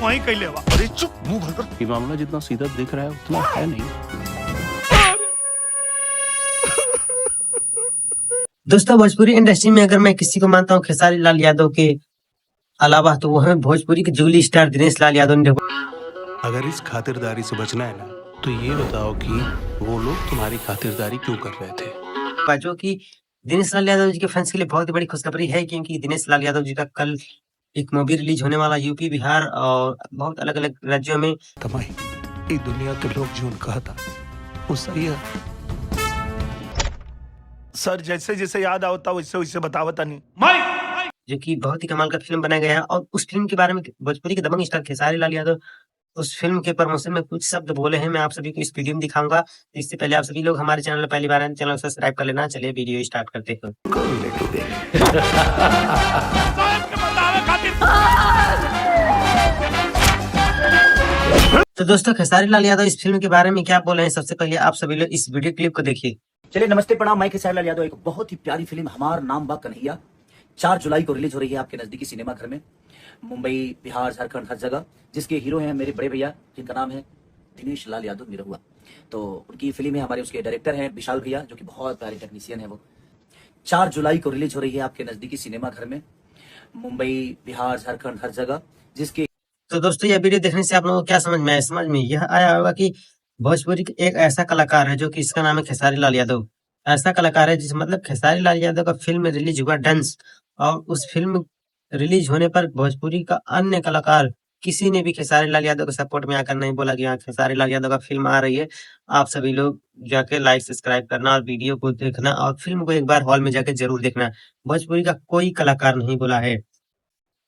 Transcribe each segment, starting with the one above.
वहीं कैले बा। अरे चुप, मुंह भर कर। ये मामला जितना सीधा दिख रहा है उतना है नहीं। दोस्तों, भोजपुरी इंडस्ट्री में अगर मैं किसी को मानता हूँ खेसारी लाल यादव के अलावा, तो वो है भोजपुरी के जुगली स्टार दिनेश लाल यादव ने। अगर इस खातिरदारी से बचना है ना, तो ये बताओ कि वो लोग तुम्हारी खातिरदारी क्यों कर रहे थे। जो कि दिनेश लाल यादव जी के फैंस के लिए बहुत ही बड़ी खुशखबरी है, क्योंकि दिनेश लाल यादव जी का कल एक मूवी रिलीज होने वाला यूपी, बिहार और बहुत अलग अलग राज्यों में। तमाई ये दुनिया के लोग जो कहता वो सही है। सर जैसे जैसे याद आवता वैसे वैसे बतावता नहीं। जो कि बहुत ही कमाल का फिल्म बनाया गया है, और उस फिल्म के बारे में भोजपुरी के दबंग स्टार खेसारी लाल यादव उस फिल्म के प्रमोशन में कुछ शब्द बोले हैं। मैं आप सभी को इस वीडियो में दिखाऊंगा। इससे पहले आप सभी लोग हमारे चैनल पर पहली बार आए, चैनल को सब्सक्राइब कर लेना। चलिए वीडियो स्टार्ट करते हैं। तो दोस्तों, खेसारी लाल यादव इस फिल्म के बारे में क्या बोले हैं, सबसे पहले आप सभी लोग इस वीडियो क्लिप को देखिए। चलिए नमस्ते प्रणाम, मैं खेसारी लाल यादव। एक बहुत ही प्यारी फिल्म हमार नाम बा कन्हैया 4 जुलाई को रिलीज हो रही है आपके नजदीकी सिनेमा घर में। मुंबई, बिहार, झारखंड, हर जगह। जिसके हीरो हैं मेरे बड़े भैया, जिनका नाम है दिनेश लाल यादव निरहुआ। तो उनकी फिल्म है। हमारे उसके डायरेक्टर हैं विशाल भैया, जो कि बहुत प्यारे टेक्नीशियन है। वो 4 जुलाई को रिलीज हो रही है आपके नजदीकी सिनेमा घर में। मुंबई, बिहार, झारखंड, हर जगह। जिसके तो दोस्तों, यह वीडियो देखने से आप लोगों को क्या समझ में आया? समझ में यह आया होगा कि भोजपुरी का एक ऐसा कलाकार है जो कि इसका नाम है खेसारी लाल यादव। ऐसा कलाकार है जिस मतलब खेसारी लाल यादव का फिल्म रिलीज हुआ डांस, और उस फिल्म रिलीज होने पर भोजपुरी का अन्य कलाकार किसी ने भी खेसारी लाल यादव के सपोर्ट में आकर नहीं बोला कि हाँ खेसारी लाल यादव का फिल्म आ रही है, आप सभी लोग जाके लाइक सब्सक्राइब करना और वीडियो को देखना और फिल्म को एक बार हॉल में जाके जरूर देखना। भोजपुरी का कोई कलाकार नहीं बोला है,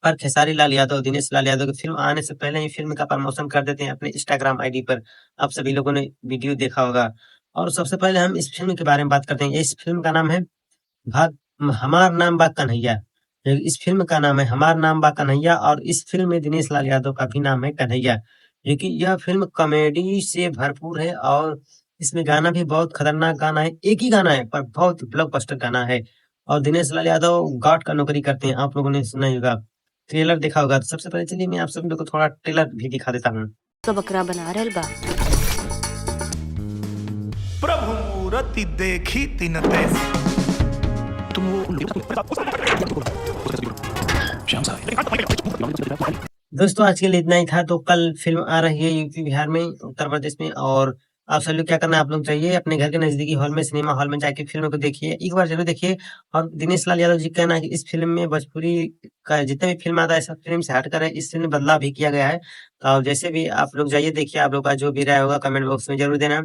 पर खेसारी लाल यादव, दिनेश लाल यादव की फिल्म आने से पहले ही फिल्म का प्रमोशन कर देते हैं अपने इंस्टाग्राम आईडी पर। आप सभी लोगों ने वीडियो देखा होगा। और सबसे पहले हम इस फिल्म के बारे में बात करते हैं। इस फिल्म का नाम है भाग हमार नाम बा कन्हैया। इस फिल्म का नाम है हमार नाम बा कन्हैया, और इस फिल्म में दिनेश लाल यादव का भी नाम है कन्हैया। क्योंकि यह फिल्म कॉमेडी से भरपूर है, और इसमें गाना भी बहुत खतरनाक गाना है। एक ही गाना है पर बहुत ब्लॉकबस्टर गाना है। और दिनेश लाल यादव गार्ड का नौकरी करते हैं, आप लोगों ने सुना ही होगा, ट्रेलर देखा होगा। तो सबसे पहले चलिए मैं आप सभी लोग को थोड़ा ट्रेलर भी दिखा देता हूँ। तो बकरा बना रहल बा। प्रभु मूर्ति देखी तीन तेज। दोस्तों, आज के लिए इतना ही था। तो कल फिल्म आ रही है यूपी, बिहार में, उत्तर प्रदेश में, और आप सभी लोग क्या करना है, आप लोग जाइए अपने घर के नजदीकी हॉल में, सिनेमा हॉल में जाके फिल्म को देखिए, एक बार जरूर देखिए। और दिनेश लाल यादव जी का कहना है कि इस फिल्म में भोजपुरी का जितने भी फिल्म आता है सब फिल्म से हटकर है, इस फिल्म में बदलाव भी किया गया है। तो जैसे भी आप लोग जाइए देखिए, आप लोग का जो भी राय होगा कमेंट बॉक्स में जरूर देना।